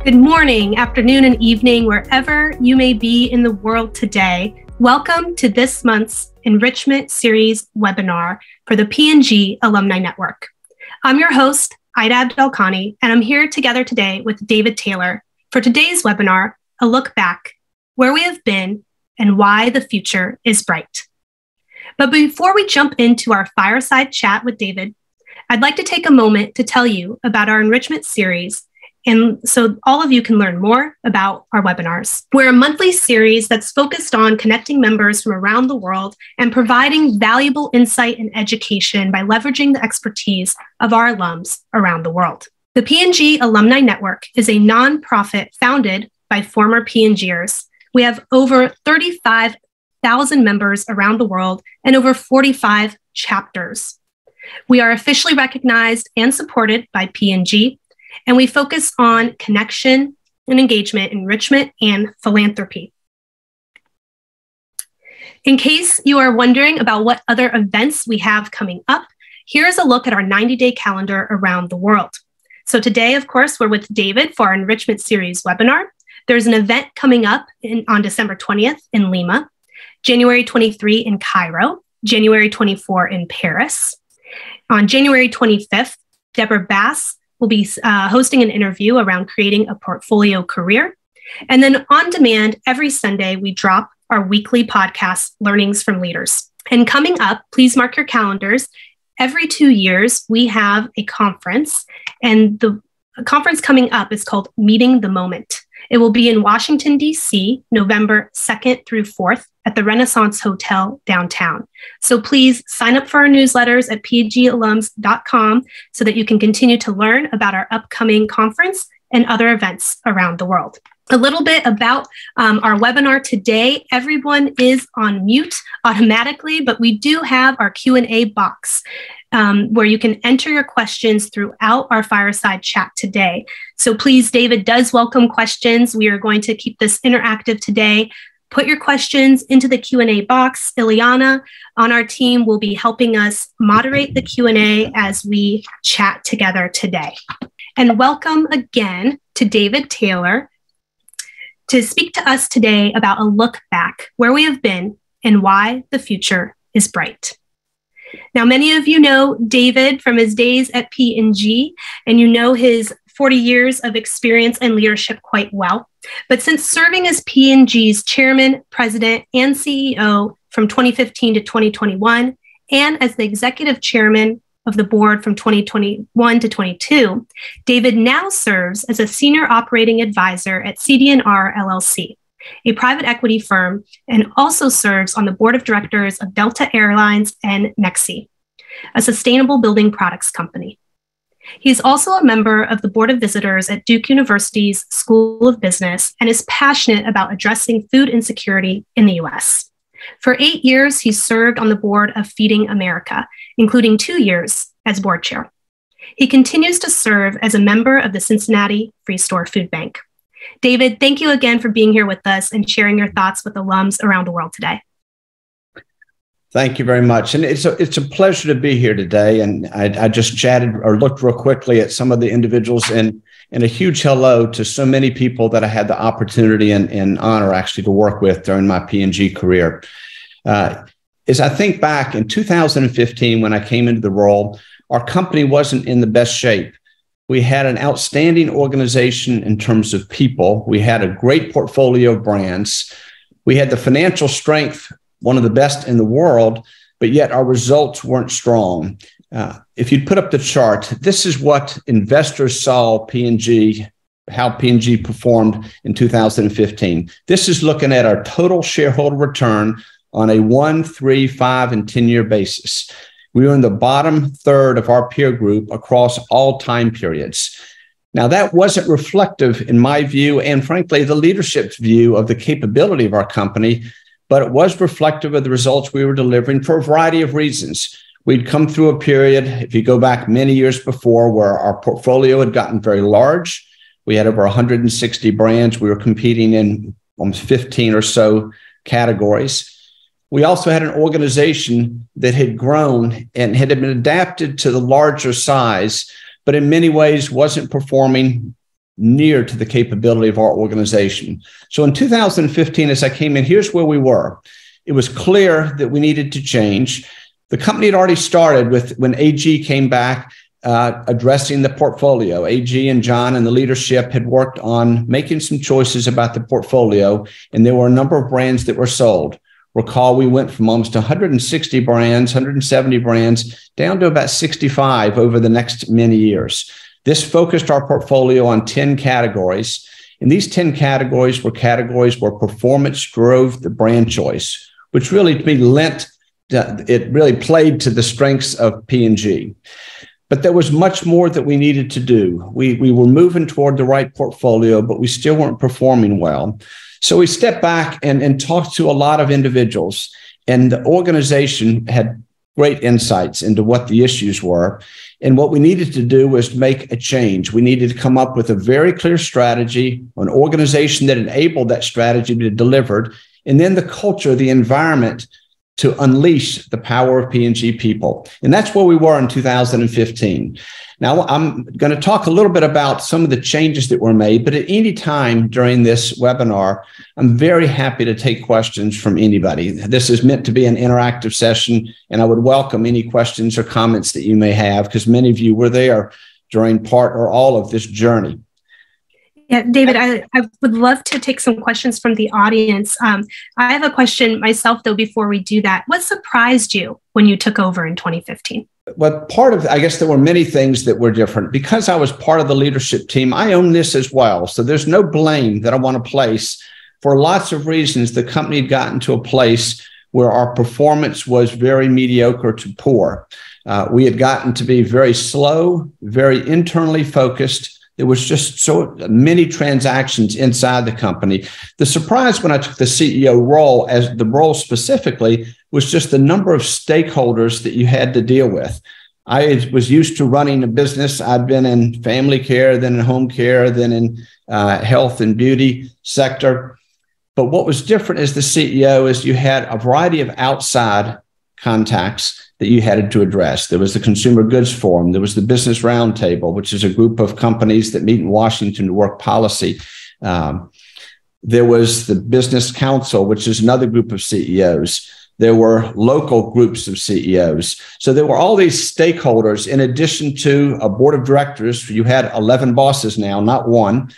Good morning, afternoon, and evening, wherever you may be in the world today. Welcome to this month's Enrichment Series webinar for the P&G Alumni Network. I'm your host, Ida Abdelkhani, and I'm here together today with David Taylor for today's webinar, A Look Back, Where We Have Been and Why the Future is Bright. But before we jump into our fireside chat with David, I'd like to take a moment to tell you about our Enrichment Series, and so all of you can learn more about our webinars. We're a monthly series that's focused on connecting members from around the world and providing valuable insight and education by leveraging the expertise of our alums around the world. The P&G Alumni Network is a nonprofit founded by former P&Gers. We have over 35,000 members around the world and over 45 chapters. We are officially recognized and supported by P&G, and we focus on connection and engagement, enrichment, and philanthropy. In case you are wondering about what other events we have coming up, here's a look at our 90-day calendar around the world. So today, of course, we're with David for our Enrichment Series webinar. There's an event coming up on December 20th in Lima, January 23 in Cairo, January 24 in Paris. On January 25th, Deborah Bass will be hosting an interview around creating a portfolio career. And then on demand, every Sunday, we drop our weekly podcast, Learnings from Leaders. And coming up, please mark your calendars. Every 2 years, we have a conference, and the conference coming up is called Meeting the Moment. It will be in Washington, D.C., November 2nd through 4th at the Renaissance Hotel downtown. So please sign up for our newsletters at pgalums.com so that you can continue to learn about our upcoming conference and other events around the world. A little bit about our webinar today. Everyone is on mute automatically, but we do have our Q&A box where you can enter your questions throughout our fireside chat today. So please, David does welcome questions. We are going to keep this interactive today. Put your questions into the Q&A box. Ileana on our team will be helping us moderate the Q&A as we chat together today. And welcome again to David Taylor to speak to us today about a look back, where we have been and why the future is bright. Now, many of you know David from his days at P&G, and you know his 40 years of experience and leadership quite well. But since serving as P&G's chairman, president, and CEO from 2015 to 2021, and as the executive chairman of the board from 2021 to 22, David now serves as a senior operating advisor at CD&R LLC, a private equity firm, and also serves on the board of directors of Delta Airlines and Nexi, a sustainable building products company. He's also a member of the Board of Visitors at Duke University's School of Business and is passionate about addressing food insecurity in the U.S. For 8 years, he served on the board of Feeding America, including 2 years as board chair. He continues to serve as a member of the Cincinnati Free Store Food Bank. David, thank you again for being here with us and sharing your thoughts with alums around the world today. Thank you very much. And it's a pleasure to be here today. And I just chatted or looked real quickly at some of the individuals, and a huge hello to so many people that I had the opportunity and honor actually to work with during my P&G career. As I think back in 2015, when I came into the role, our company wasn't in the best shape. We had an outstanding organization in terms of people. We had a great portfolio of brands. We had the financial strength, one of the best in the world, but yet our results weren't strong. If you'd put up the chart, this is what investors saw P&G, how P&G performed in 2015. This is looking at our total shareholder return on a 1, 3, 5, and 10-year basis. We were in the bottom third of our peer group across all time periods. Now, that wasn't reflective, in my view, and frankly, the leadership's view of the capability of our company, but it was reflective of the results we were delivering for a variety of reasons. We'd come through a period, if you go back many years before, where our portfolio had gotten very large. We had over 160 brands. We were competing in almost 15 or so categories. We also had an organization that had grown and had been adapted to the larger size, but in many ways wasn't performing near to the capability of our organization. So in 2015, as I came in, here's where we were. It was clear that we needed to change. The company had already started with when AG came back, addressing the portfolio. AG and John and the leadership had worked on making some choices about the portfolio, and there were a number of brands that were sold. Recall, we went from almost 160 brands, 170 brands, down to about 65 over the next many years. This focused our portfolio on 10 categories. And these 10 categories were categories where performance drove the brand choice, which really, to me, it really played to the strengths of P&G. But there was much more that we needed to do. We were moving toward the right portfolio, but we still weren't performing well. So we stepped back and talked to a lot of individuals, and the organization had great insights into what the issues were. And what we needed to do was make a change. We needed to come up with a very clear strategy, an organization that enabled that strategy to be delivered, and then the culture, the environment to unleash the power of P&G people. And that's where we were in 2015. Now, I'm going to talk a little bit about some of the changes that were made, but at any time during this webinar, I'm very happy to take questions from anybody. This is meant to be an interactive session, and I would welcome any questions or comments that you may have, because many of you were there during part or all of this journey. Yeah, David, I would love to take some questions from the audience. I have a question myself, though, before we do that. What surprised you when you took over in 2015? Well, I guess there were many things that were different. Because I was part of the leadership team, I own this as well. So there's no blame that I want to place. For lots of reasons, the company had gotten to a place where our performance was very mediocre to poor. We had gotten to be very slow, very internally focused. There was just so many transactions inside the company. The surprise when I took the CEO role, as the role specifically, was just the number of stakeholders that you had to deal with. I was used to running a business. I'd been in family care, then in home care, then in health and beauty sector. But what was different as the CEO is you had a variety of outside contacts that you had to address. There was the Consumer Goods Forum. There was the Business Roundtable, which is a group of companies that meet in Washington to work policy. There was the Business Council, which is another group of CEOs. There were local groups of CEOs. So there were all these stakeholders in addition to a board of directors. You had 11 bosses now, not one.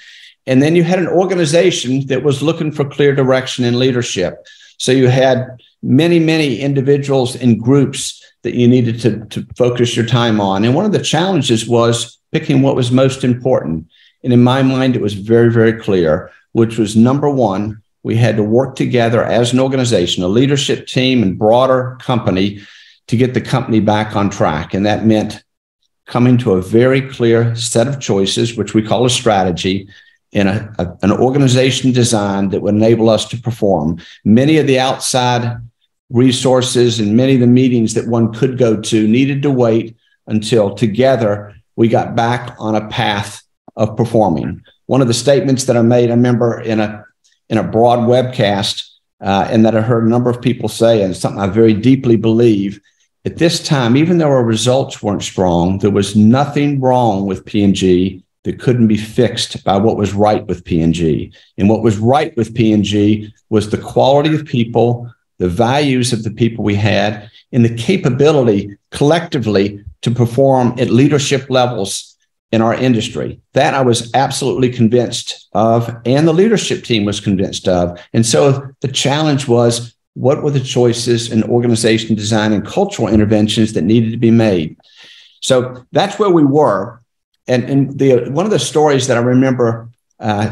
And then you had an organization that was looking for clear direction and leadership. So you had many, many individuals and groups that you needed to focus your time on. And one of the challenges was picking what was most important. And in my mind, it was very, very clear, which was number one, we had to work together as an organization, a leadership team and broader company to get the company back on track. And that meant coming to a very clear set of choices, which we call a strategy, in an organization design that would enable us to perform. Many of the outside resources and many of the meetings that one could go to needed to wait until together we got back on a path of performing. One of the statements that I made, I remember in a broad webcast, and that I heard a number of people say, and it's something I very deeply believe, at this time, even though our results weren't strong, there was nothing wrong with P&G that couldn't be fixed by what was right with P&G. And what was right with P&G was the quality of people, the values of the people we had, and the capability collectively to perform at leadership levels in our industry. That I was absolutely convinced of, and the leadership team was convinced of. And so the challenge was, what were the choices in organization design and cultural interventions that needed to be made? So that's where we were. And one of the stories that I remember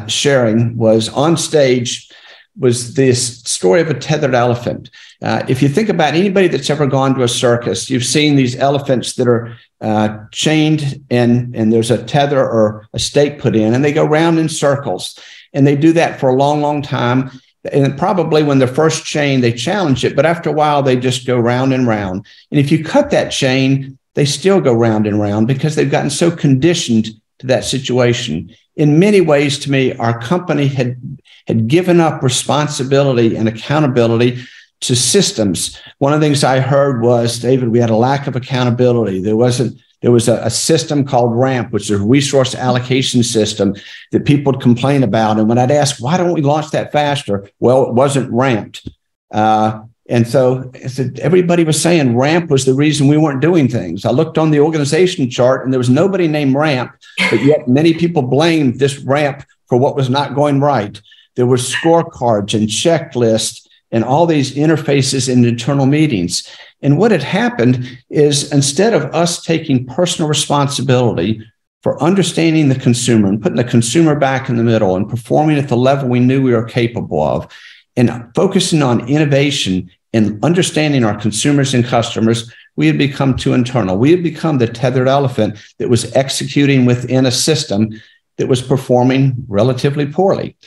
sharing was on stage was this story of a tethered elephant. If you think about anybody that's ever gone to a circus, you've seen these elephants that are chained and there's a tether or a stake put in, and they go round in circles. And they do that for a long, long time. And probably when they're first chained, they challenge it, but after a while, they just go round and round. And if you cut that chain, they still go round and round because they've gotten so conditioned to that situation. In many ways, to me, our company had given up responsibility and accountability to systems. One of the things I heard was, David, we had a lack of accountability. There wasn't There was a system called RAMP, which is a resource allocation system that people would complain about. And when I'd ask, why don't we launch that faster? Well, it wasn't ramped. And so everybody was saying RAMP was the reason we weren't doing things. I looked on the organization chart and there was nobody named RAMP, but yet many people blamed this RAMP for what was not going right. There were scorecards and checklists and all these interfaces in internal meetings. And what had happened is instead of us taking personal responsibility for understanding the consumer and putting the consumer back in the middle and performing at the level we knew we were capable of, and focusing on innovation and understanding our consumers and customers, we had become too internal. We had become the tethered elephant that was executing within a system that was performing relatively poorly.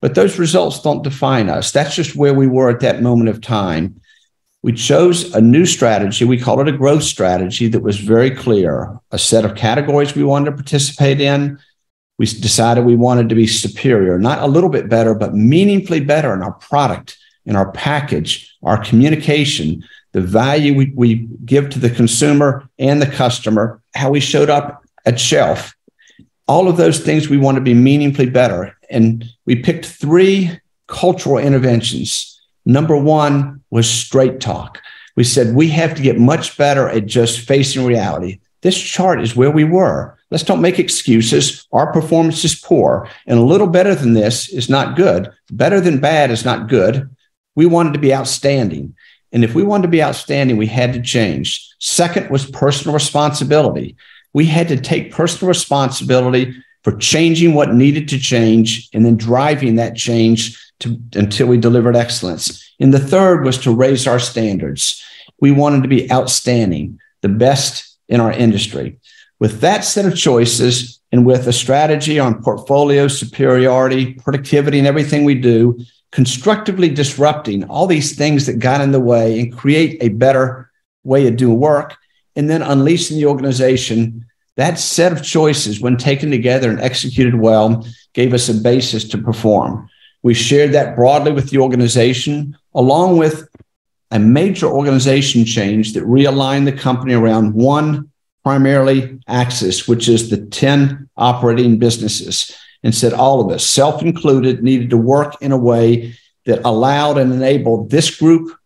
But those results don't define us. That's just where we were at that moment of time. We chose a new strategy. We called it a growth strategy that was very clear, a set of categories we wanted to participate in. We decided we wanted to be superior, not a little bit better, but meaningfully better in our product, in our package, our communication, the value we give to the consumer and the customer, how we showed up at shelf. All of those things we want to be meaningfully better. And we picked 3 cultural interventions. Number 1 was straight talk. We said we have to get much better at just facing reality. This chart is where we were. Let's don't make excuses. Our performance is poor, and a little better than this is not good. Better than bad is not good. We wanted to be outstanding. And if we wanted to be outstanding, we had to change. Second was personal responsibility. We had to take personal responsibility for changing what needed to change and then driving that change until we delivered excellence. And the third was to raise our standards. We wanted to be outstanding, the best in our industry. With that set of choices and with a strategy on portfolio superiority, productivity, and everything we do, constructively disrupting all these things that got in the way and create a better way of doing work, and then unleashing the organization, that set of choices, when taken together and executed well, gave us a basis to perform. We shared that broadly with the organization, along with a major organization change that realigned the company around one primarily axis, which is the 10 operating businesses, and said all of us, self-included, needed to work in a way that allowed and enabled this group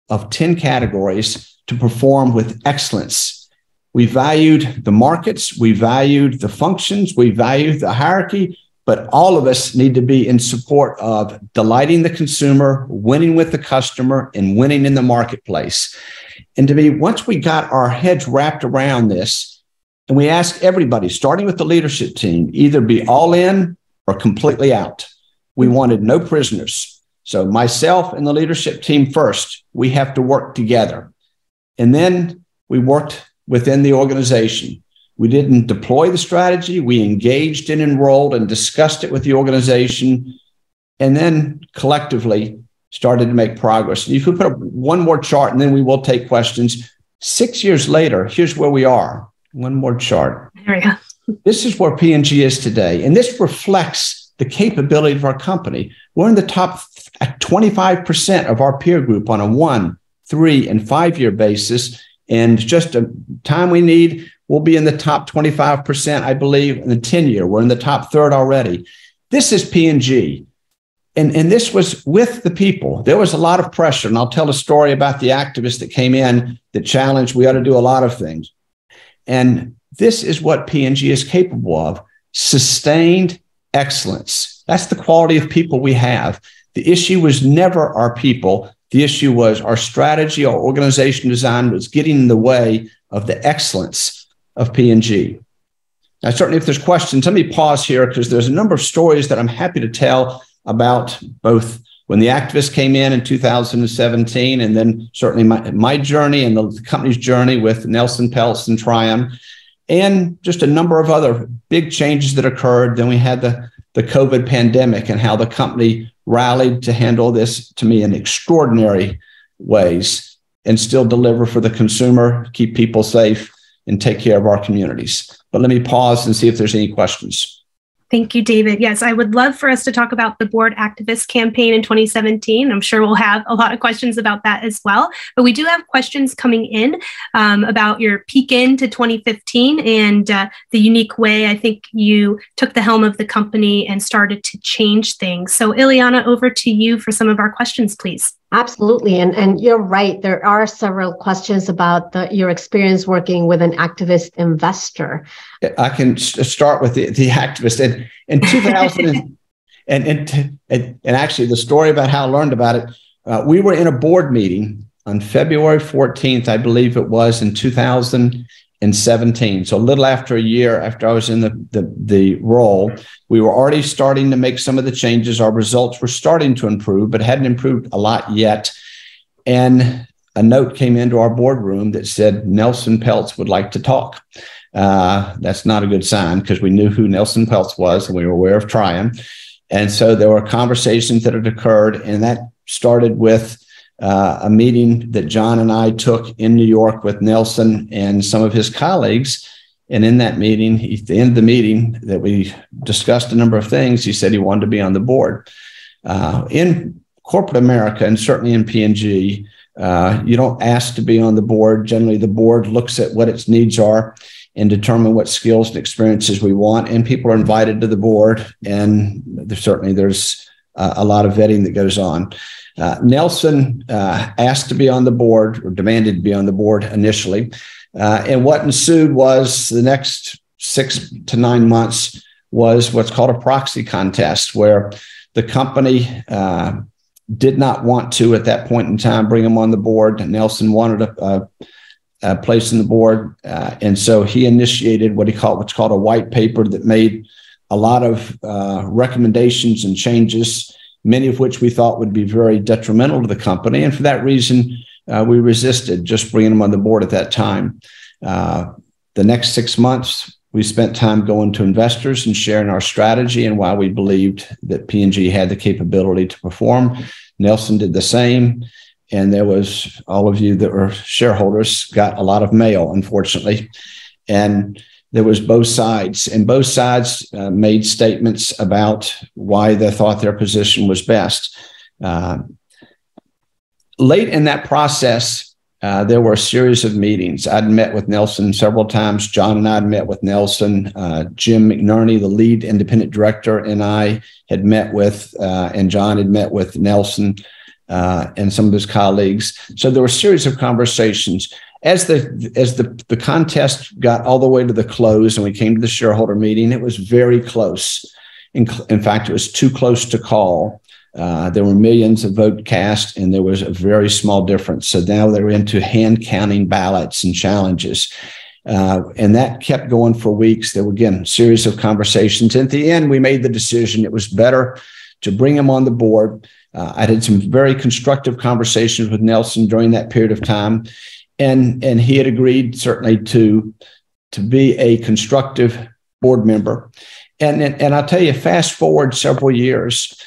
of 10 categories to perform with excellence. We valued the markets, we valued the functions, we valued the hierarchy, but all of us need to be in support of delighting the consumer, winning with the customer, and winning in the marketplace. And to be, once we got our heads wrapped around this, and we asked everybody, starting with the leadership team, either be all in or completely out. We wanted no prisoners. So myself and the leadership team first, we have to work together. And then we worked within the organization. We didn't deploy the strategy. We engaged and enrolled and discussed it with the organization, and then collectively started to make progress. And if you put up one more chart, and then we will take questions. 6 years later, here's where we are. One more chart. There we go. This is where P&G is today. And this reflects the capability of our company. We're in the top 25% of our peer group on a 1, 3, and 5 year basis. And just a time we need, we'll be in the top 25%, I believe, in the 10 year. We're in the top third already. This is P&G. And this was with the people. There was a lot of pressure. And I'll tell a story about the activists that came in that challenged we ought to do a lot of things. And this is what P&G is capable of: sustained excellence. That's the quality of people we have. The issue was never our people. The issue was our strategy, our organization design was getting in the way of the excellence of P&G. Now, certainly if there's questions, let me pause here because there's a number of stories that I'm happy to tell about both when the activists came in 2017, and then certainly my journey and the company's journey with Nelson Peltz and Triumph, and just a number of other big changes that occurred. Then we had the COVID pandemic and how the company rallied to handle this, to me, in extraordinary ways and still deliver for the consumer, keep people safe, and take care of our communities. But let me pause and see if there's any questions. Thank you, David. Yes, I would love for us to talk about the Board Activist campaign in 2017. I'm sure we'll have a lot of questions about that as well. But we do have questions coming in about your peek into 2015 and the unique way I think you took the helm of the company and started to change things. So Ileana, over to you for some of our questions, please. Absolutely. And you're right. There are several questions about your experience working with an activist investor. I can start with the activist. In 2000, and actually the story about how I learned about it, we were in a board meeting on February 14th, I believe it was, in 2017. So a little after a year after I was in the role, we were already starting to make some of the changes. Our results were starting to improve, but hadn't improved a lot yet. And a note came into our boardroom that said, Nelson Peltz would like to talk. That's not a good sign because we knew who Nelson Peltz was and we were aware of trying. And so there were conversations that had occurred, and that started with a meeting that John and I took in New York with Nelson and some of his colleagues. And in that meeting, at the end of the meeting that we discussed a number of things, he said he wanted to be on the board. In corporate America, and certainly in P&G, you don't ask to be on the board. Generally, the board looks at what its needs are and determine what skills and experiences we want. And people are invited to the board. And there's a lot of vetting that goes on. Nelson asked to be on the board, or demanded to be on the board initially. And what ensued was the next 6 to 9 months was what's called a proxy contest, where the company did not want to, at that point in time, bring him on the board. Nelson wanted a place in the board. And so he initiated what's called a white paper that made a lot of recommendations and changes, many of which we thought would be very detrimental to the company. And for that reason, we resisted just bringing him on the board at that time. The next 6 months, we spent time going to investors and sharing our strategy and why we believed that P&G had the capability to perform. Nelson did the same. And there was, all of you that were shareholders got a lot of mail, unfortunately. And there was both sides, and both sides made statements about why they thought their position was best. Late in that process, there were a series of meetings. I'd met with Nelson several times. John and I had met with Nelson. Jim McNerney, the lead independent director, and I had met with, and John had met with Nelson and some of his colleagues. So there were a series of conversations. As the contest got all the way to the close and we came to the shareholder meeting, it was very close. In fact, it was too close to call. There were millions of votes cast, and there was a very small difference. So now they're into hand counting ballots and challenges. And that kept going for weeks. There were, again, a series of conversations. And at the end, we made the decision it was better to bring him on the board. I had some very constructive conversations with Nelson during that period of time. And he had agreed certainly to be a constructive board member. And I'll tell you, fast forward several years,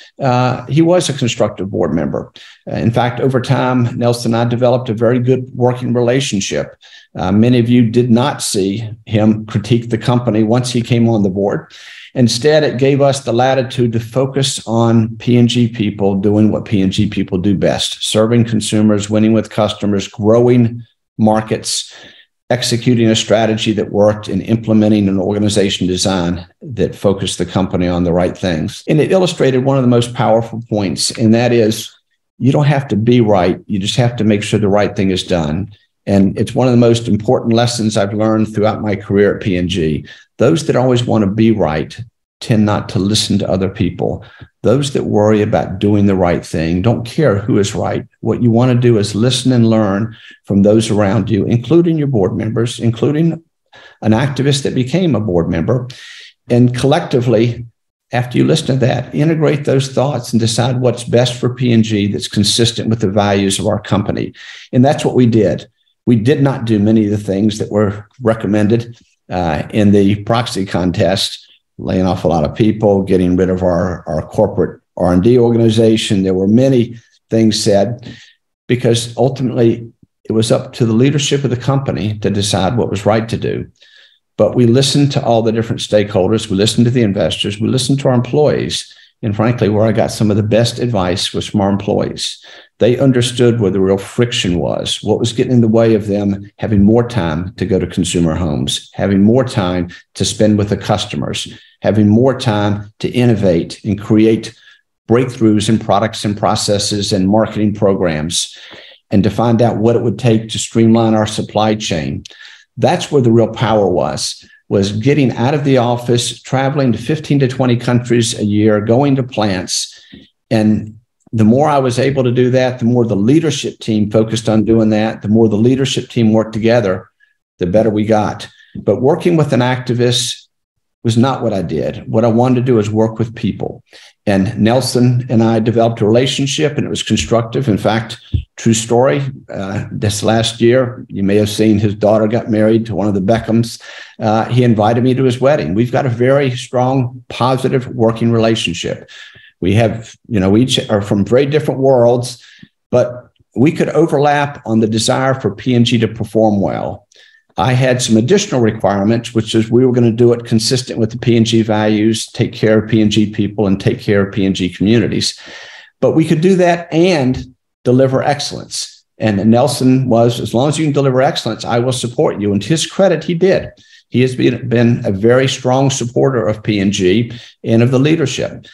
he was a constructive board member. In fact, over time, Nelson and I developed a very good working relationship. Many of you did not see him critique the company once he came on the board. Instead, it gave us the latitude to focus on P&G people doing what P&G people do best: serving consumers, winning with customers, growing markets, executing a strategy that worked, and implementing an organization design that focused the company on the right things. And it illustrated one of the most powerful points, and that is you don't have to be right. You just have to make sure the right thing is done. And it's one of the most important lessons I've learned throughout my career at P&G. Those that always want to be right tend not to listen to other people. Those that worry about doing the right thing don't care who is right. What you want to do is listen and learn from those around you, including your board members, including an activist that became a board member. And collectively, after you listen to that, integrate those thoughts and decide what's best for P&G that's consistent with the values of our company. And that's what we did. We did not do many of the things that were recommended in the proxy contest, laying off a lot of people, getting rid of our corporate R&D organization. There were many things said because ultimately it was up to the leadership of the company to decide what was right to do. but we listened to all the different stakeholders. We listened to the investors. We listened to our employees. And frankly, where I got some of the best advice was from our employees. They understood where the real friction was, what was getting in the way of them having more time to go to consumer homes, having more time to spend with the customers, having more time to innovate and create breakthroughs in products and processes and marketing programs, and to find out what it would take to streamline our supply chain. That's where the real power was getting out of the office, traveling to 15 to 20 countries a year, going to plants. And the more I was able to do that, the more the leadership team focused on doing that, the more the leadership team worked together, the better we got. But working with an activist was not what I did. What I wanted to do is work with people. And Nelson and I developed a relationship, and it was constructive. In fact, true story, this last year, you may have seen his daughter got married to one of the Beckhams. He invited me to his wedding. We've got a very strong, positive working relationship. We have, we each are from very different worlds, but we could overlap on the desire for P&G to perform well. I had some additional requirements, which is we were going to do it consistent with the P&G values, take care of P&G people and take care of P&G communities. But we could do that and deliver excellence. And Nelson was, as long as you can deliver excellence, I will support you. And to his credit, he did. He has been a very strong supporter of P&G and of the leadership.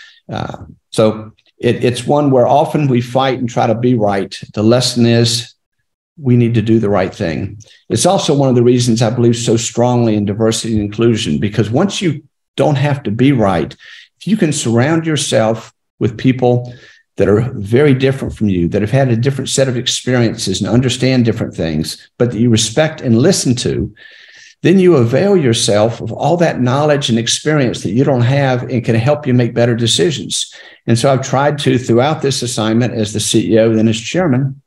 So it's one where often we fight and try to be right. The lesson is we need to do the right thing. It's also one of the reasons I believe so strongly in diversity and inclusion, because once you don't have to be right, if you can surround yourself with people that are very different from you, that have had a different set of experiences and understand different things, but that you respect and listen to, then you avail yourself of all that knowledge and experience that you don't have and can help you make better decisions. And so I've tried to, throughout this assignment as the CEO and as chairman,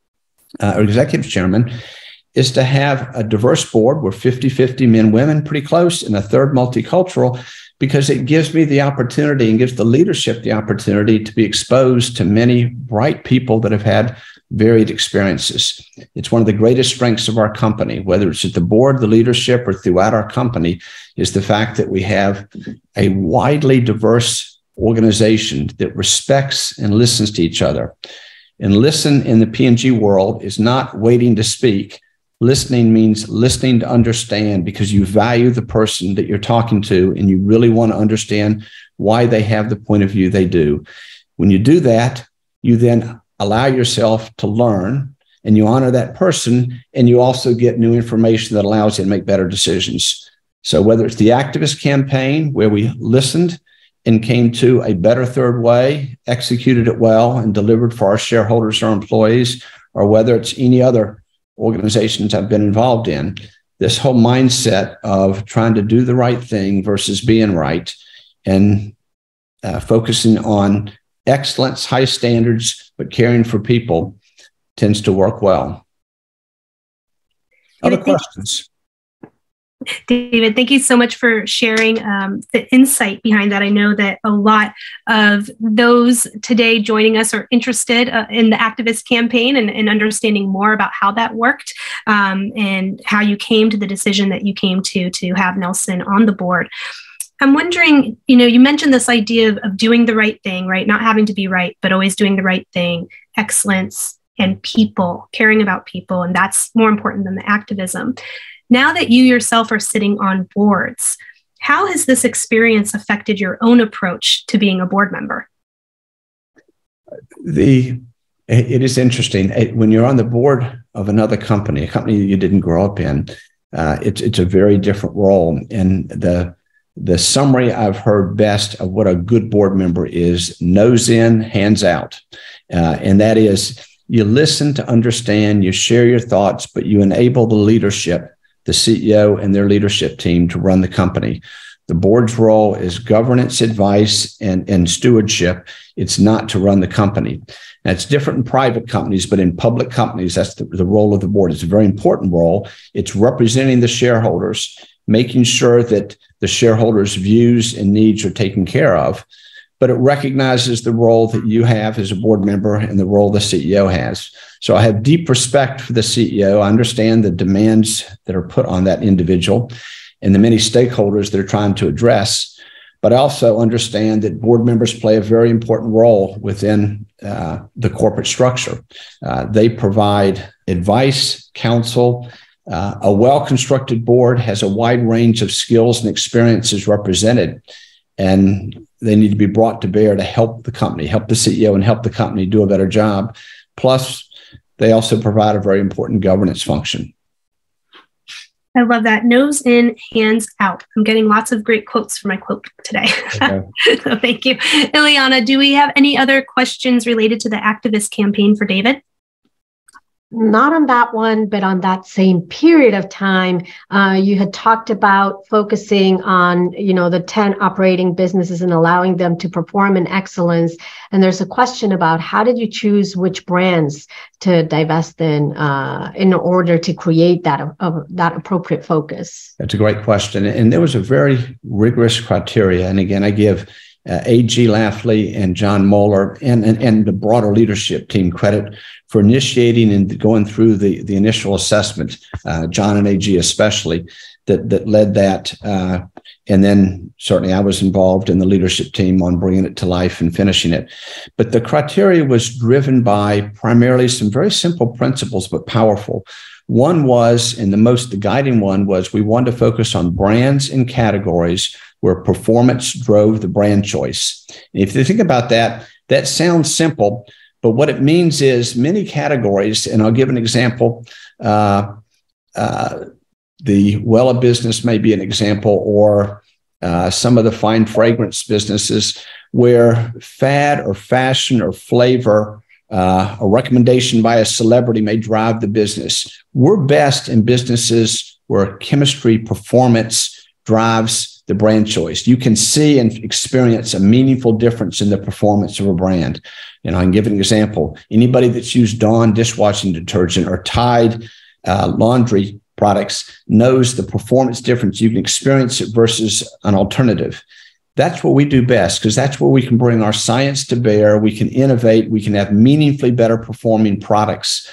or executive chairman, is to have a diverse board. We're 50-50 men, women, pretty close, and a third multicultural, because it gives me the opportunity and gives the leadership the opportunity to be exposed to many bright people that have had varied experiences. It's one of the greatest strengths of our company, whether it's at the board, the leadership, or throughout our company, is the fact that we have a widely diverse organization that respects and listens to each other. And listen in the P&G world is not waiting to speak. Listening means listening to understand, because you value the person that you're talking to and you really want to understand why they have the point of view they do. When you do that, you then allow yourself to learn and you honor that person, and you also get new information that allows you to make better decisions. So whether it's the activist campaign where we listened and came to a better third way, executed it well, and delivered for our shareholders, our employees, or whether it's any other organizations I've been involved in, this whole mindset of trying to do the right thing versus being right, and focusing on excellence, high standards, but caring for people tends to work well. Other questions? David, thank you so much for sharing the insight behind that. I know that a lot of those today joining us are interested in the activist campaign and understanding more about how that worked, and how you came to the decision that you came to have Nelson on the board. I'm wondering, you mentioned this idea of doing the right thing, right? Not having to be right, but always doing the right thing, excellence, and people, caring about people. And that's more important than the activism. Now that you yourself are sitting on boards, how has this experience affected your own approach to being a board member? It is interesting. When you're on the board of another company, a company that you didn't grow up in, it's a very different role. And the summary I've heard best of what a good board member is: nose in, hands out. And that is, you listen to understand, you share your thoughts, but you enable the leadership, the CEO and their leadership team, to run the company. The board's role is governance, advice, and stewardship. It's not to run the company. That's different in private companies, but in public companies, that's the role of the board. It's a very important role. It's representing the shareholders, making sure that the shareholders' views and needs are taken care of. But it recognizes the role that you have as a board member and the role the CEO has. So I have deep respect for the CEO. I understand the demands that are put on that individual. and the many stakeholders they're trying to address. But I also understand that board members play a very important role within the corporate structure. They provide advice, counsel. A well-constructed board has a wide range of skills and experiences represented, and they need to be brought to bear to help the company, help the CEO, and help the company do a better job. Plus, they also provide a very important governance function. I love that. Nose in, hands out. I'm getting lots of great quotes for my quote today. Okay. So thank you. Ileana, do we have any other questions related to the activist campaign for David? Not on that one, but on that same period of time, you had talked about focusing on, the 10 operating businesses and allowing them to perform in excellence. And there's a question about how did you choose which brands to divest in order to create that appropriate focus? That's a great question. And there was a very rigorous criteria. And again, I give A.G. Lafley and John Moeller and the broader leadership team credit for initiating and going through the initial assessment, John and A.G. especially, that led that. And then certainly I was involved in the leadership team on bringing it to life and finishing it. But the criteria was driven by primarily some very simple principles, but powerful. One was, and the guiding one was, we wanted to focus on brands and categories where performance drove the brand choice. And if you think about that, that sounds simple, but what it means is many categories, and I'll give an example, the Wella business may be an example, or some of the fine fragrance businesses where fad or fashion or flavor, a recommendation by a celebrity may drive the business. We're best in businesses where chemistry performance drives the brand choice. You can see and experience a meaningful difference in the performance of a brand. I can give an example. Anybody that's used Dawn dishwashing detergent or Tide laundry products knows the performance difference. You can experience it versus an alternative. That's what we do best, because that's where we can bring our science to bear. We can innovate. We can have meaningfully better performing products.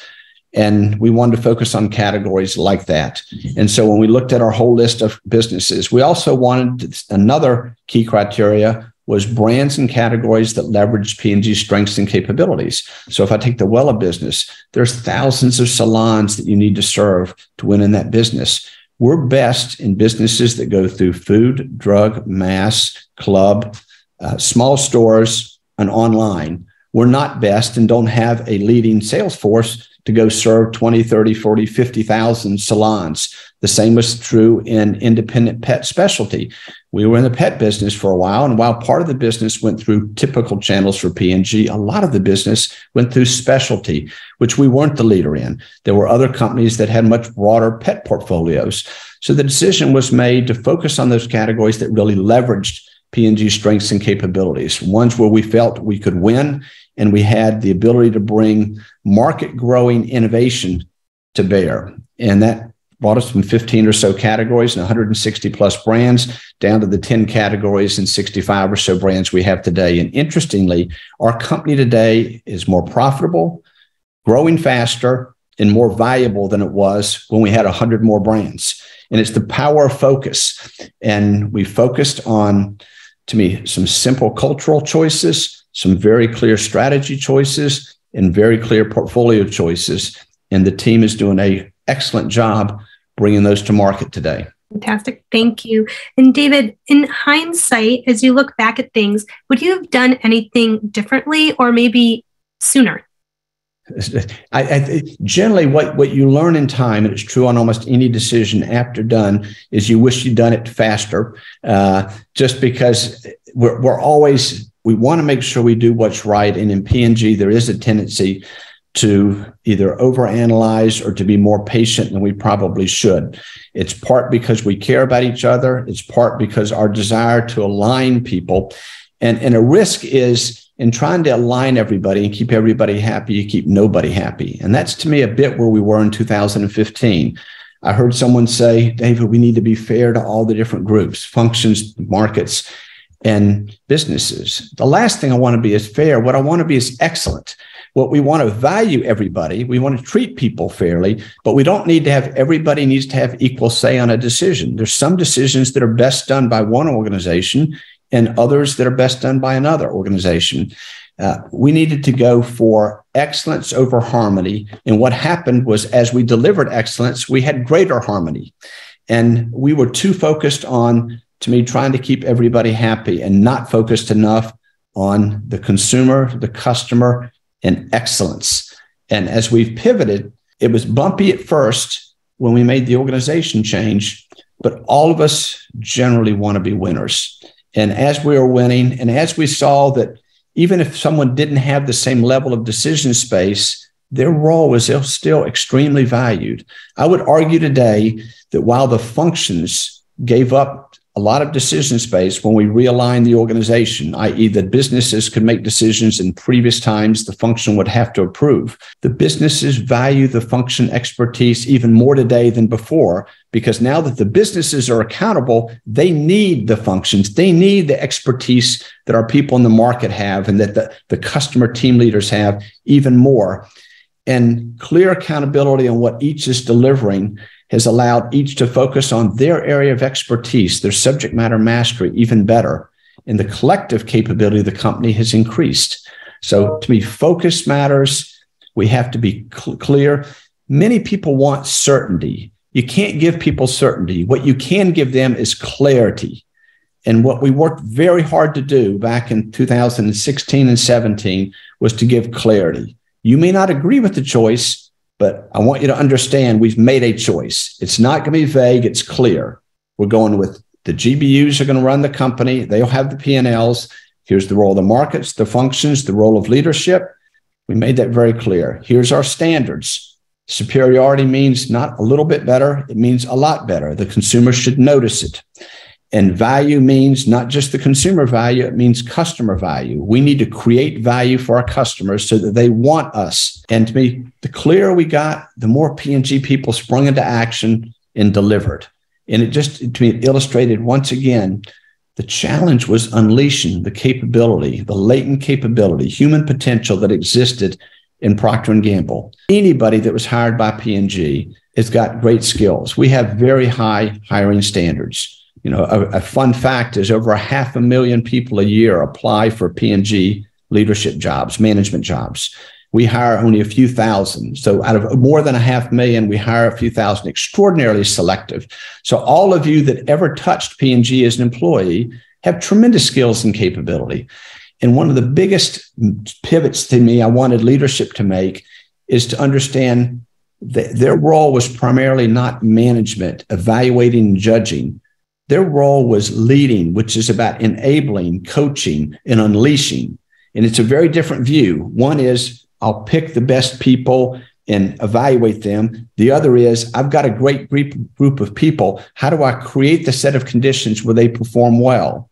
And we wanted to focus on categories like that. And so when we looked at our whole list of businesses, we also wanted another key criteria was brands and categories that leverage P&G's strengths and capabilities. So if I take the Wella business, there's thousands of salons that you need to serve to win in that business. We're best in businesses that go through food, drug, mass, club, small stores, and online. We're not best and don't have a leading sales force to go serve 20, 30, 40, 50,000 salons. The same was true in independent pet specialty. We were in the pet business for a while, and while part of the business went through typical channels for P&G, a lot of the business went through specialty, which we weren't the leader in. There were other companies that had much broader pet portfolios. So the decision was made to focus on those categories that really leveraged P&G's strengths and capabilities, ones where we felt we could win and we had the ability to bring market-growing innovation to bear. And that brought us from 15 or so categories and 160 plus brands down to the 10 categories and 65 or so brands we have today. And interestingly, our company today is more profitable, growing faster, and more valuable than it was when we had 100 more brands. And it's the power of focus. And we focused on, to me, some simple cultural choices, some very clear strategy choices, and very clear portfolio choices. And the team is doing an excellent job bringing those to market today. Fantastic. Thank you. And David, in hindsight, as you look back at things, would you have done anything differently or maybe sooner? I generally, what you learn in time, and it's true on almost any decision after done, is you wish you'd done it faster, just because we want to make sure we do what's right. And in P&G, there is a tendency to either overanalyze or to be more patient than we probably should. It's part because we care about each other. It's part because our desire to align people. And a risk is in trying to align everybody and keep everybody happy, you keep nobody happy. And that's, to me, a bit where we were in 2015. I heard someone say, David, we need to be fair to all the different groups, functions, markets. and businesses. The last thing I want to be is fair. What I want to be is excellent. What we want to value everybody. We want to treat people fairly, but we don't need to have everybody needs to have equal say on a decision. There's some decisions that are best done by one organization and others that are best done by another organization. We needed to go for excellence over harmony. And what happened was, as we delivered excellence, we had greater harmony. And we were too focused on, to me, trying to keep everybody happy and not focused enough on the consumer, the customer, and excellence. And as we've pivoted, it was bumpy at first when we made the organization change, but all of us generally want to be winners. And as we were winning, and as we saw that even if someone didn't have the same level of decision space, their role was still extremely valued. I would argue today that while the functions gave up a lot of decision space when we realigned the organization, i.e. the businesses could make decisions in previous times the function would have to approve. The businesses value the function expertise even more today than before, because now that the businesses are accountable, they need the functions. They need the expertise that our people in the market have and that the customer team leaders have even more. And clear accountability on what each is delivering has allowed each to focus on their area of expertise, their subject matter mastery, even better. And the collective capability of the company has increased. So to me, focus matters. We have to be clear. Many people want certainty. You can't give people certainty. What you can give them is clarity. And what we worked very hard to do back in 2016 and 17 was to give clarity. You may not agree with the choice, but I want you to understand we've made a choice. It's not going to be vague. It's clear. We're going with the GBUs are going to run the company. They'll have the P&Ls. Here's the role of the markets, the functions, the role of leadership. We made that very clear. Here's our standards. Superiority means not a little bit better. It means a lot better. The consumer should notice it. And value means not just the consumer value, it means customer value. We need to create value for our customers so that they want us. And to me, the clearer we got, the more P&G people sprung into action and delivered. And it just, to me, it illustrated once again, the challenge was unleashing the capability, the latent capability, human potential that existed in Procter & Gamble. Anybody that was hired by P&G has got great skills. We have very high hiring standards. You know, a fun fact is over 500,000 people a year apply for P&G leadership jobs, management jobs. We hire only a few thousand. So out of more than 500,000, we hire a few thousand, extraordinarily selective. So all of you that ever touched P&G as an employee have tremendous skills and capability. And one of the biggest pivots to me I wanted leadership to make is to understand that their role was primarily not management, evaluating and judging. Their role was leading, which is about enabling, coaching, and unleashing. And it's a very different view. One is I'll pick the best people and evaluate them. The other is I've got a great group of people. How do I create the set of conditions where they perform well?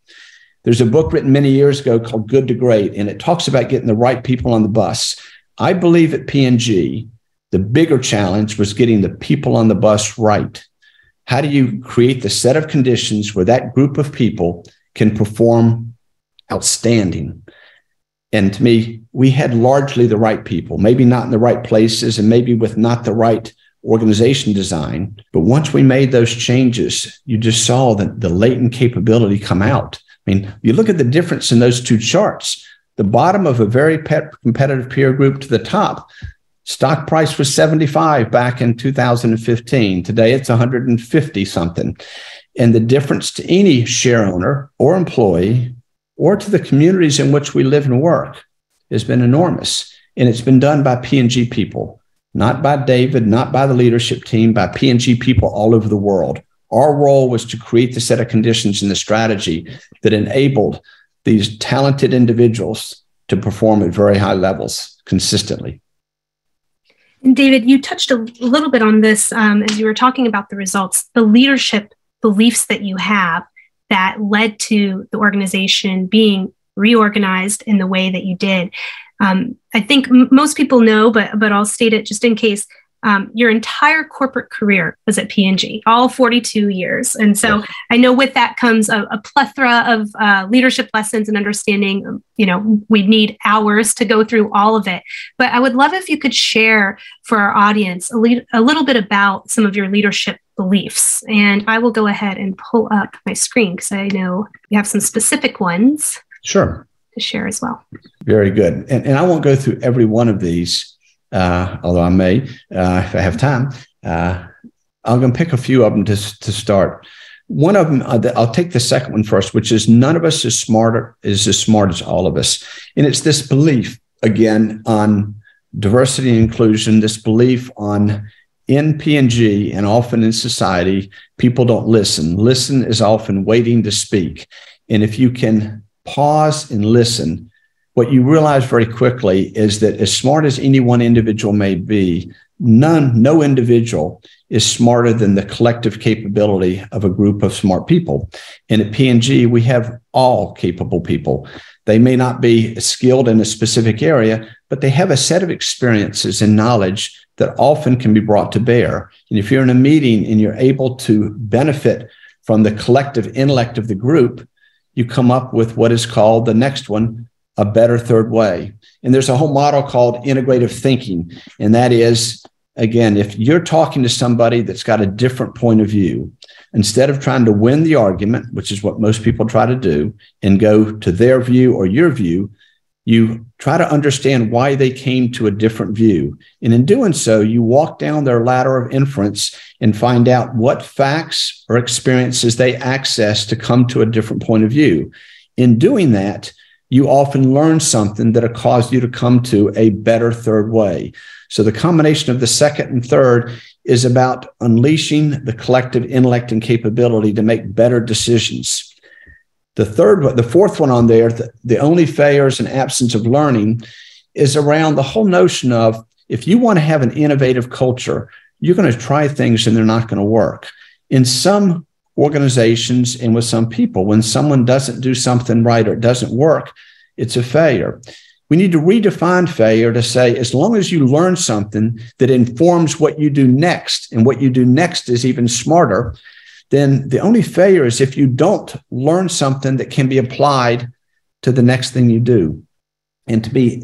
There's a book written many years ago called Good to Great, and it talks about getting the right people on the bus. I believe at P&G, the bigger challenge was getting the people on the bus right. How do you create the set of conditions where that group of people can perform outstanding? And to me, we had largely the right people, maybe not in the right places and maybe with not the right organization design. But once we made those changes, you just saw the latent capability come out. I mean, you look at the difference in those two charts, the bottom of a very competitive peer group to the top. Stock price was 75 back in 2015. Today, it's 150 something. And the difference to any share owner or employee or to the communities in which we live and work has been enormous. And it's been done by P&G people, not by David, not by the leadership team, by P&G people all over the world. Our role was to create the set of conditions and the strategy that enabled these talented individuals to perform at very high levels consistently. And David, you touched a little bit on this as you were talking about the results, the leadership beliefs that you have that led to the organization being reorganized in the way that you did. I think most people know, but I'll state it just in case. your entire corporate career was at P&G, all 42 years. And so I know with that comes a plethora of leadership lessons and understanding. We need hours to go through all of it. But I would love if you could share for our audience a little bit about some of your leadership beliefs. And I will go ahead and pull up my screen because I know you have some specific ones. Sure. To share as well. Very good. And I won't go through every one of these, although I may, if I have time. I'm going to pick a few of them to start. One of them, I'll take the second one first, which is none of us is as smart as all of us. And it's this belief, again, on diversity and inclusion, this belief on in P&G and often in society, people don't listen. Listen is often waiting to speak. And if you can pause and listen, what you realize very quickly is that as smart as any one individual may be, no individual is smarter than the collective capability of a group of smart people. And at P&G, we have all capable people. They may not be skilled in a specific area, but they have a set of experiences and knowledge that often can be brought to bear. And if you're in a meeting and you're able to benefit from the collective intellect of the group, you come up with what is called the next one, a better third way. And there's a whole model called integrative thinking. And that is, again, if you're talking to somebody that's got a different point of view, instead of trying to win the argument, which is what most people try to do, and go to their view or your view, you try to understand why they came to a different view. And in doing so, you walk down their ladder of inference and find out what facts or experiences they access to come to a different point of view. In doing that, you often learn something that'll cause you to come to a better third way. So the combination of the second and third is about unleashing the collective intellect and capability to make better decisions. The fourth one on there, the only failures and absence of learning, is around the whole notion of if you want to have an innovative culture, you're going to try things and they're not going to work. In some organizations and with some people, when someone doesn't do something right or it doesn't work, it's a failure. We need to redefine failure to say, as long as you learn something that informs what you do next, and what you do next is even smarter, then the only failure is if you don't learn something that can be applied to the next thing you do. And to be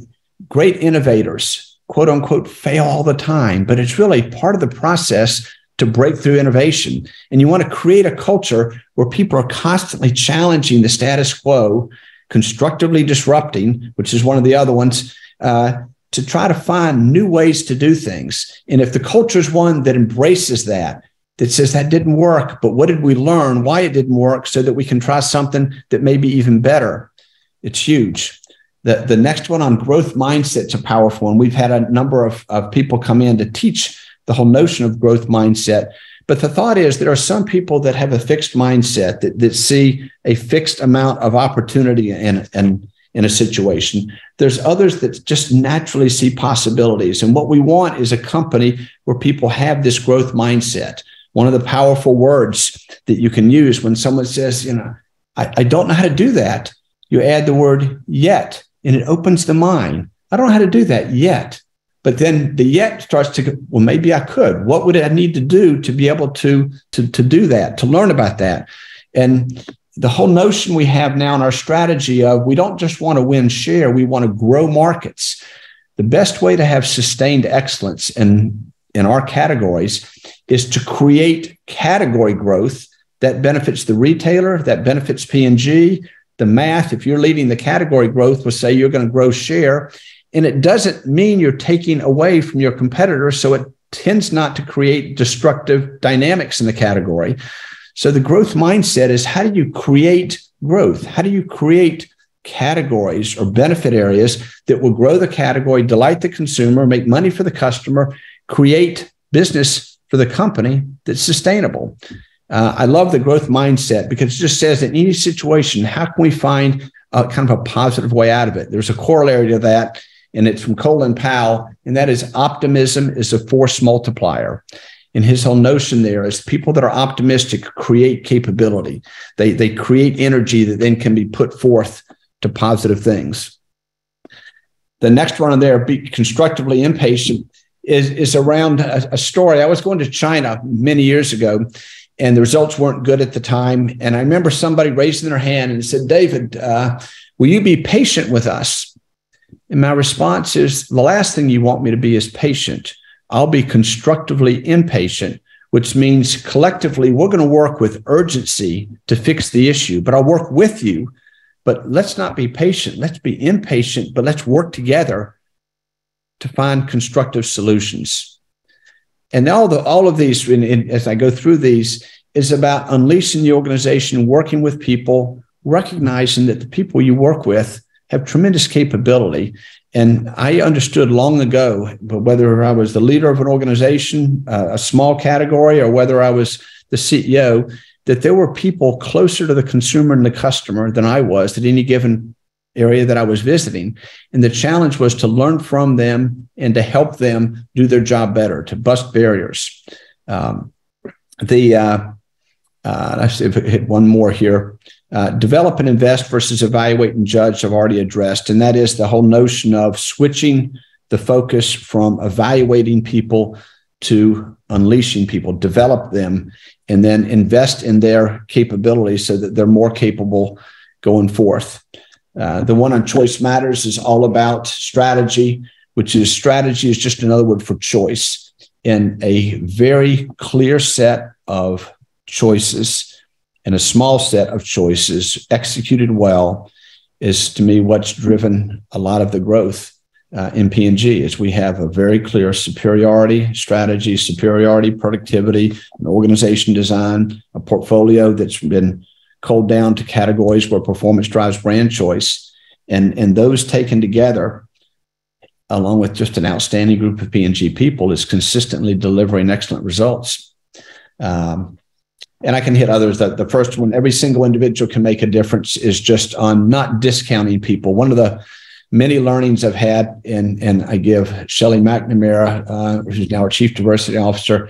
great innovators, quote unquote, fail all the time, but it's really part of the process to break through innovation. And you want to create a culture where people are constantly challenging the status quo, constructively disrupting, which is one of the other ones, to try to find new ways to do things. And if the culture is one that embraces that says that didn't work, but what did we learn, why it didn't work, so that we can try something that may be even better, it's huge. The next one on growth mindset's a powerful one. We've had a number of people come in to teach the whole notion of growth mindset. But the thought is there are some people that have a fixed mindset that see a fixed amount of opportunity in a situation. There's others that just naturally see possibilities. And what we want is a company where people have this growth mindset. One of the powerful words that you can use when someone says, I don't know how to do that, you add the word yet, and it opens the mind. I don't know how to do that yet. But then the yet starts to go, well, maybe I could. What would I need to do to be able to do that, to learn about that? And the whole notion we have now in our strategy of we don't just want to win share, we want to grow markets. The best way to have sustained excellence in our categories is to create category growth that benefits the retailer, that benefits P&G. The math, if you're leading the category growth, will say you're going to grow share. And it doesn't mean you're taking away from your competitors, so it tends not to create destructive dynamics in the category. So the growth mindset is, how do you create growth? How do you create categories or benefit areas that will grow the category, delight the consumer, make money for the customer, create business for the company that's sustainable? I love the growth mindset because it just says in any situation, how can we find kind of a positive way out of it? There's a corollary to that, and it's from Colin Powell, and that is optimism is a force multiplier. And his whole notion there is people that are optimistic create capability. They create energy that then can be put forth to positive things. The next one on there, be constructively impatient. is around a story. I was going to China many years ago, and the results weren't good at the time. And I remember somebody raising their hand and said, David, will you be patient with us? And my response is, the last thing you want me to be is patient. I'll be constructively impatient, which means collectively we're going to work with urgency to fix the issue, but I'll work with you. But let's not be patient. Let's be impatient, but let's work together to find constructive solutions. And all of these, as I go through these, is about unleashing the organization, working with people, recognizing that the people you work with have tremendous capability. And I understood long ago, but whether I was the leader of an organization, a small category, or whether I was the CEO, that there were people closer to the consumer and the customer than I was at any given area that I was visiting. And the challenge was to learn from them and to help them do their job better, to bust barriers. Let's see if I hit one more here. Develop and invest versus evaluate and judge I've already addressed. And that is the whole notion of switching the focus from evaluating people to unleashing people, develop them, and then invest in their capabilities so that they're more capable going forth. The one on Choice Matters is all about strategy, which is strategy is just another word for choice. And a very clear set of choices and a small set of choices executed well is, to me, what's driven a lot of the growth in P&G. Is we have a very clear superiority strategy, superiority productivity, an organization design, a portfolio that's been culled down to categories where performance drives brand choice. And those taken together, along with just an outstanding group of P&G people, is consistently delivering excellent results. And I can hit others. The first one, every single individual can make a difference, is just on not discounting people. One of the many learnings I've had, and I give Shelley McNamara, who's now our Chief Diversity Officer,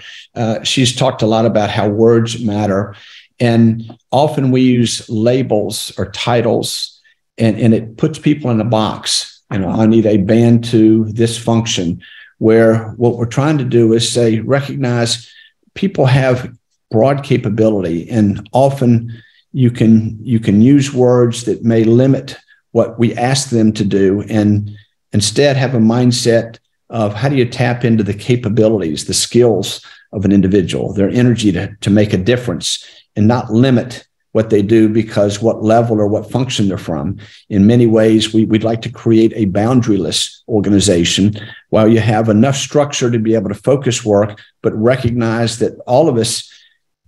she's talked a lot about how words matter. And often we use labels or titles, and it puts people in a box. You know, I need a band to this function, where what we're trying to do is say, recognize people have broad capability, and often you can use words that may limit what we ask them to do, and instead have a mindset of how do you tap into the capabilities, the skills of an individual, their energy to make a difference, and not limit what they do because what level or what function they're from. In many ways, we'd like to create a boundaryless organization while you have enough structure to be able to focus work, but recognize that all of us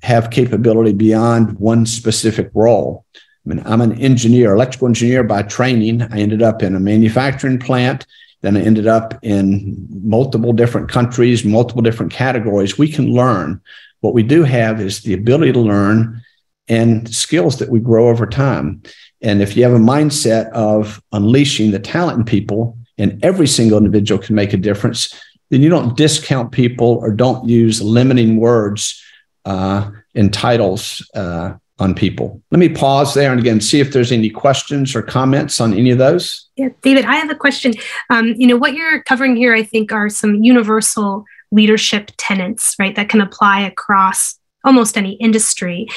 have capability beyond one specific role. I mean, I'm an engineer, electrical engineer by training. I ended up in a manufacturing plant. Then I ended up in multiple different countries, multiple different categories. We can learn. What we do have is the ability to learn and skills that we grow over time. And if you have a mindset of unleashing the talent in people, and every single individual can make a difference, then you don't discount people or don't use limiting words and titles on people. Let me pause there and again, see if there's any questions or comments on any of those. Yeah, David, I have a question. What you're covering here, I think, are some universal leadership tenets, right, that can apply across almost any industry.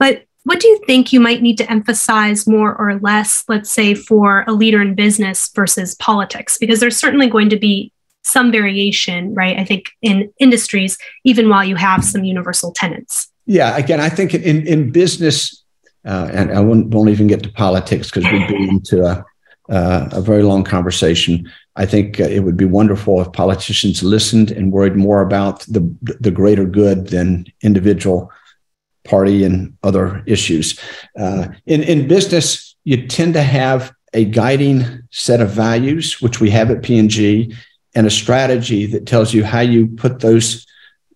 But what do you think you might need to emphasize more or less, let's say, for a leader in business versus politics? Because there's certainly going to be some variation, right, I think, in industries, even while you have some universal tenets. Yeah, again, I think in business, and I won't even get to politics because we'd be into a very long conversation. I think it would be wonderful if politicians listened and worried more about the greater good than individual party and other issues. In business, you tend to have a guiding set of values, which we have at P&G, and a strategy that tells you how you put those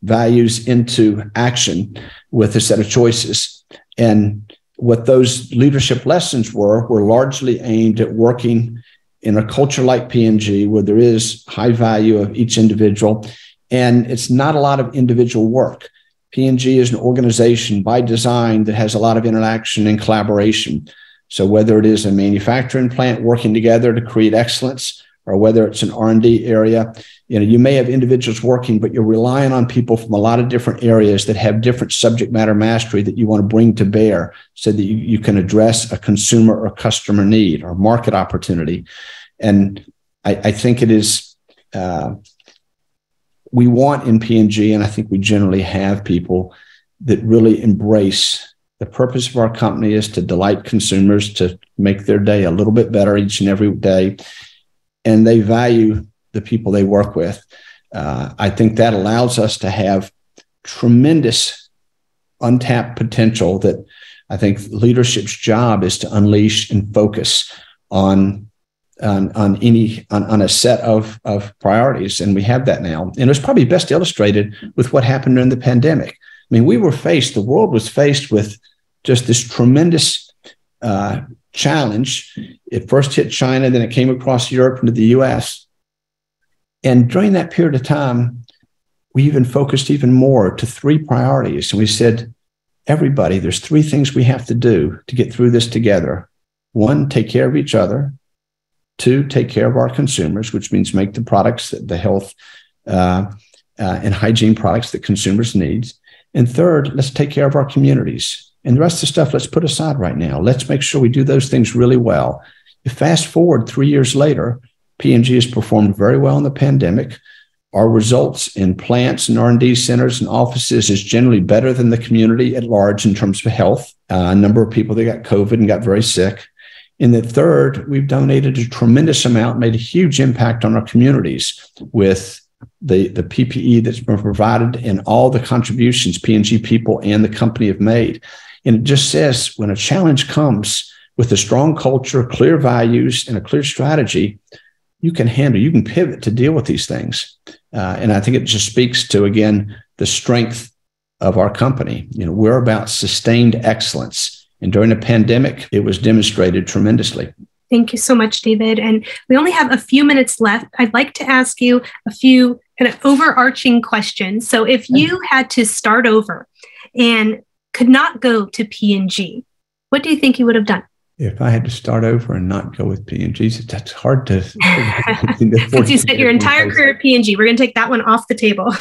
values into action with a set of choices. And what those leadership lessons were largely aimed at working in a culture like P&G, where there is high value of each individual, and it's not a lot of individual work. P&G is an organization by design that has a lot of interaction and collaboration. So whether it is a manufacturing plant working together to create excellence, or whether it's an R&D area. You may have individuals working, but you're relying on people from a lot of different areas that have different subject matter mastery that you want to bring to bear so that you can address a consumer or customer need or market opportunity. And I think it is, we want in P&G, and I think we generally have people that really embrace the purpose of our company is to delight consumers, to make their day a little bit better each and every day. And they value the people they work with. I think that allows us to have tremendous untapped potential that I think leadership's job is to unleash and focus on a set of priorities. And we have that now. And it was probably best illustrated with what happened during the pandemic. I mean, the world was faced with just this tremendous challenge. It first hit China, then it came across Europe into the US. And during that period of time, we even focused even more to 3 priorities. And we said, everybody, there's 3 things we have to do to get through this together. 1, take care of each other. 2, take care of our consumers, which means make the products, the health and hygiene products that consumers need. And 3rd, let's take care of our communities. And the rest of the stuff, let's put aside right now. Let's make sure we do those things really well. You fast forward 3 years later, P&G has performed very well in the pandemic. Our results in plants and R&D centers and offices is generally better than the community at large in terms of health. A number of people that got COVID and got very sick. In the 3rd, we've donated a tremendous amount, made a huge impact on our communities with the PPE that's been provided and all the contributions P&G people and the company have made. And it just says when a challenge comes with a strong culture, clear values, and a clear strategy, you can pivot to deal with these things. And I think it just speaks to, again, the strength of our company. We're about sustained excellence. And during the pandemic, it was demonstrated tremendously. Thank you so much, David. And we only have a few minutes left. I'd like to ask you a few kind of overarching questions. So if you had to start over and could not go to P&G, what do you think you would have done? If I had to start over and not go with P&G, that's hard to... Since you spent your entire career at P&G, we're going to take that one off the table.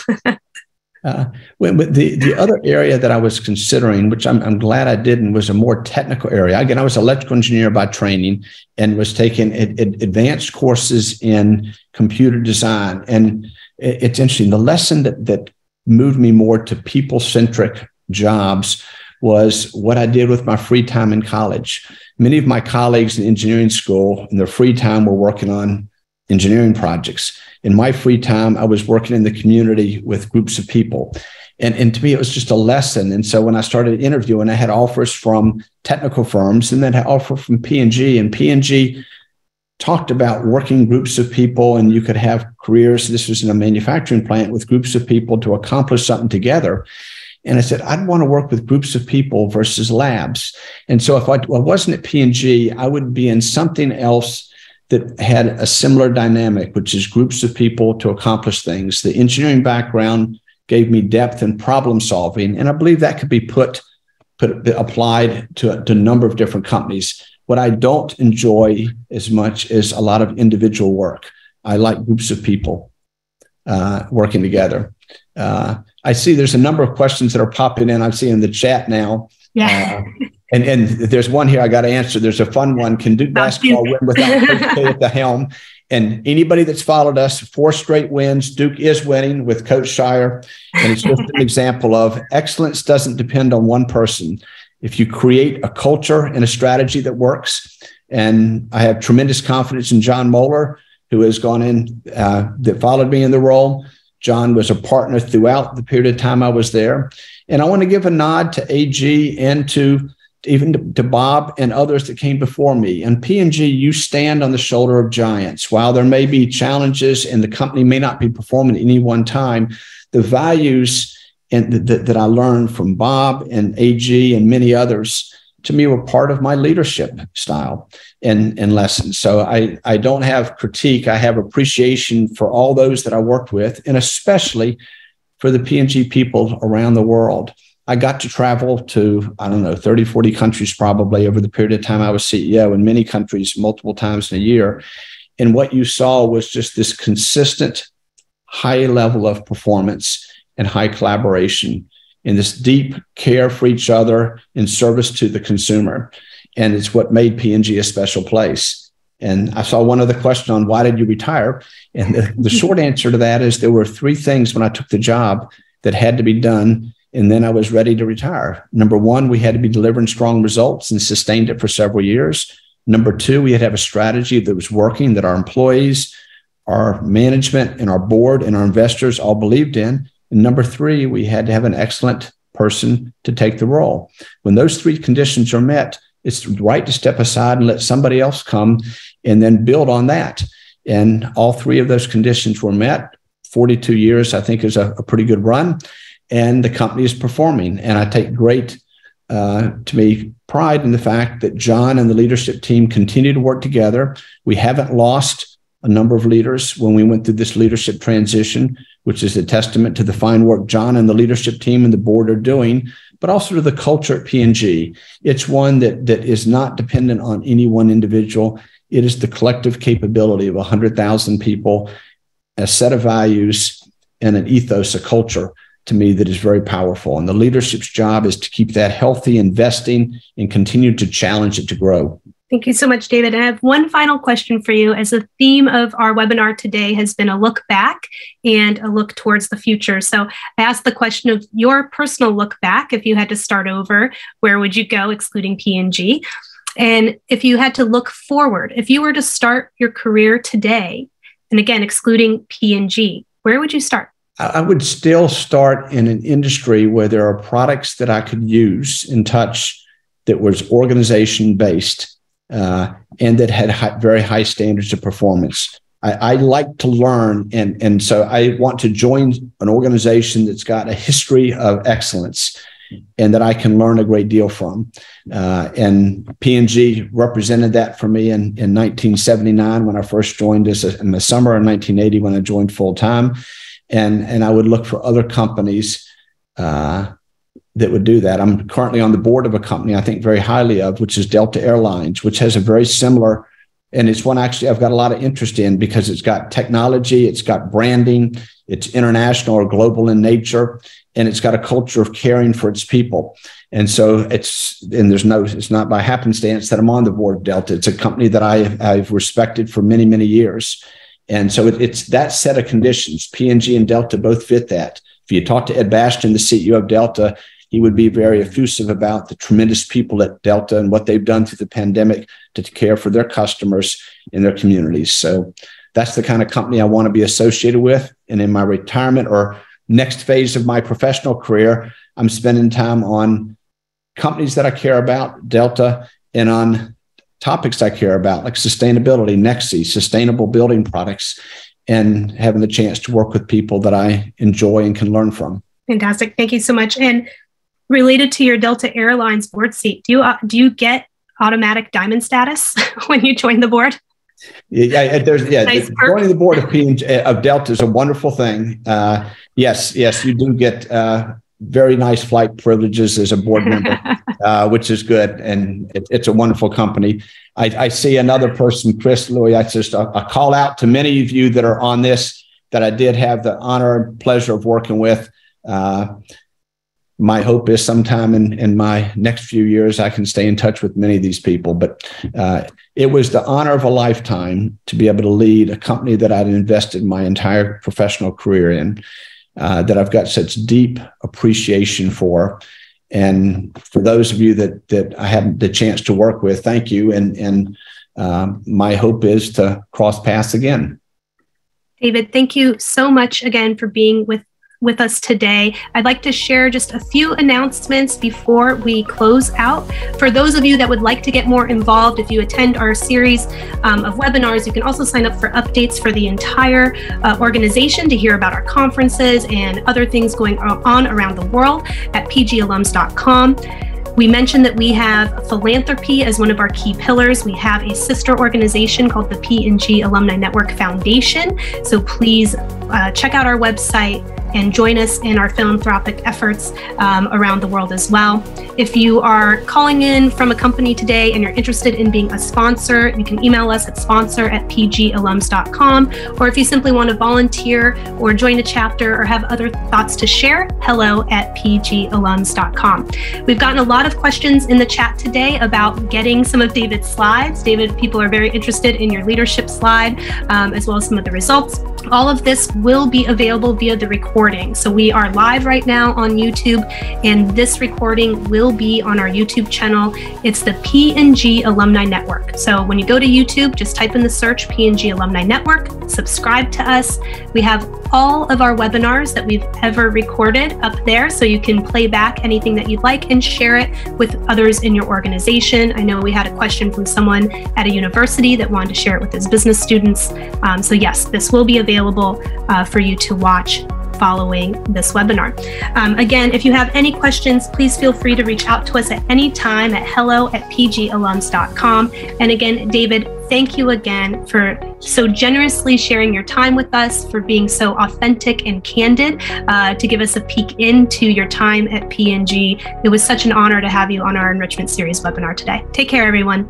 The other area that I was considering, which I'm glad I didn't, was a more technical area. Again, I was an electrical engineer by training and was taking advanced courses in computer design. And it's interesting. The lesson that moved me more to people-centric jobs was what I did with my free time in college. Many of my colleagues in engineering school in their free time were working on engineering projects. In my free time, I was working in the community with groups of people. And to me, it was just a lesson. And so when I started interviewing, I had offers from technical firms and then I had offer from P&G. And P&G talked about working groups of people and you could have careers. This was in a manufacturing plant with groups of people to accomplish something together. And I said, I'd want to work with groups of people versus labs. And so if I wasn't at P&G, I would be in something else that had a similar dynamic, which is groups of people to accomplish things. The engineering background gave me depth and problem solving. And I believe that could be applied to a number of different companies. What I don't enjoy as much is a lot of individual work. I like groups of people working together. I see there's a number of questions that are popping in. I'm seeing in the chat now. Yeah. And there's one here I got to answer. There's a fun one. Can Duke basketball win without Coach K at the helm? And anybody that's followed us, 4 straight wins. Duke is winning with Coach Shire. And it's just an example of excellence doesn't depend on one person. If you create a culture and a strategy that works, and I have tremendous confidence in John Moeller, who has gone in, that followed me in the role. John was a partner throughout the period of time I was there. And I want to give a nod to AG and to Bob and others that came before me. And P&G, you stand on the shoulder of giants. While there may be challenges and the company may not be performing at any one time, the values that I learned from Bob and AG and many others, to me, were part of my leadership style and lessons. So I don't have critique. I have appreciation for all those that I worked with, and especially for the P&G people around the world. I got to travel to, 30, 40 countries probably over the period of time I was CEO, in many countries multiple times in a year. And what you saw was just this consistent high level of performance and high collaboration and this deep care for each other in service to the consumer. And it's what made P&G a special place. And I saw one other question on why did you retire? And the short answer to that is there were three things when I took the job that had to be done. And then I was ready to retire. Number one, we had to be delivering strong results and sustained it for several years. Number two, we had to have a strategy that was working, that our employees, our management, and our board and our investors all believed in. And number three, we had to have an excellent person to take the role. When those three conditions are met, it's right to step aside and let somebody else come and then build on that. And all three of those conditions were met. 42 years, I think, is a pretty good run. And the company is performing. And I take great, pride in the fact that John and the leadership team continue to work together. We haven't lost a number of leaders when we went through this leadership transition, which is a testament to the fine work John and the leadership team and the board are doing, but also to the culture at P&G. It's one that is not dependent on any one individual. It is the collective capability of 100,000 people, a set of values, and an ethos, a culture, to me, that is very powerful. And the leadership's job is to keep that healthy, investing, and continue to challenge it to grow. Thank you so much, David. And I have one final question for you. As the theme of our webinar today has been a look back and a look towards the future. So I asked the question of your personal look back. If you had to start over, where would you go, excluding P&G? And if you had to look forward, if you were to start your career today, and again, excluding P&G, where would you start? I would still start in an industry where there are products that I could use and touch that was organization-based and that had very high standards of performance. I like to learn, and so I want to join an organization that's got a history of excellence and that I can learn a great deal from. And P&G represented that for me in 1979 when I first joined, in the summer of 1980 when I joined full-time. And I would look for other companies that would do that. I'm currently on the board of a company I think very highly of, which is Delta Airlines, which has a very similar, and it's one actually I've got a lot of interest in because it's got technology, it's got branding, it's international or global in nature, and it's got a culture of caring for its people. And so it's not by happenstance that I'm on the board of Delta. It's a company that I've respected for many, many years. And so it's that set of conditions. P&G and Delta both fit that. If you talk to Ed Bastian, the CEO of Delta, he would be very effusive about the tremendous people at Delta and what they've done through the pandemic to care for their customers in their communities. So that's the kind of company I want to be associated with. And in my retirement or next phase of my professional career, I'm spending time on companies that I care about, Delta, and on topics I care about, like sustainability, Nexi, sustainable building products, and having the chance to work with people that I enjoy and can learn from. Fantastic. Thank you so much. And related to your Delta Airlines board seat, do you get automatic diamond status when you join the board? Joining the board of Delta is a wonderful thing. Yes, you do get very nice flight privileges as a board member, which is good. And it's a wonderful company. I see another person, Chris Louis. I just a call out to many of you that are on this that I did have the honor and pleasure of working with. My hope is sometime in my next few years, I can stay in touch with many of these people. But it was the honor of a lifetime to be able to lead a company that I'd invested my entire professional career in, that I've got such deep appreciation for. And for those of you that I had the chance to work with, thank you. And my hope is to cross paths again. David, thank you so much again for being with us today. I'd like to share just a few announcements before we close out. For those of you that would like to get more involved, if you attend our series of webinars, you can also sign up for updates for the entire organization to hear about our conferences and other things going on around the world at pgalums.com. We mentioned that we have philanthropy as one of our key pillars. We have a sister organization called the P&G Alumni Network Foundation. So please check out our website, and join us in our philanthropic efforts around the world as well. If you are calling in from a company today and you're interested in being a sponsor, you can email us at sponsor@pgalums.com. Or if you simply want to volunteer or join a chapter or have other thoughts to share, hello@pgalums.com. We've gotten a lot of questions in the chat today about getting some of David's slides. David, people are very interested in your leadership slide, as well as some of the results. All of this will be available via the recording. So we are live right now on YouTube, and this recording will be on our YouTube channel. It's the P&G Alumni Network. So when you go to YouTube, just type in the search P&G Alumni Network, subscribe to us. We have all of our webinars that we've ever recorded up there, so you can play back anything that you'd like and share it with others in your organization. I know we had a question from someone at a university that wanted to share it with his business students. So yes, this will be available for you to watch following this webinar. Again, if you have any questions, please feel free to reach out to us at any time at hello@pgalums.com. And again, David, thank you again for so generously sharing your time with us, for being so authentic and candid to give us a peek into your time at P&G. It was such an honor to have you on our Enrichment Series webinar today. Take care, everyone.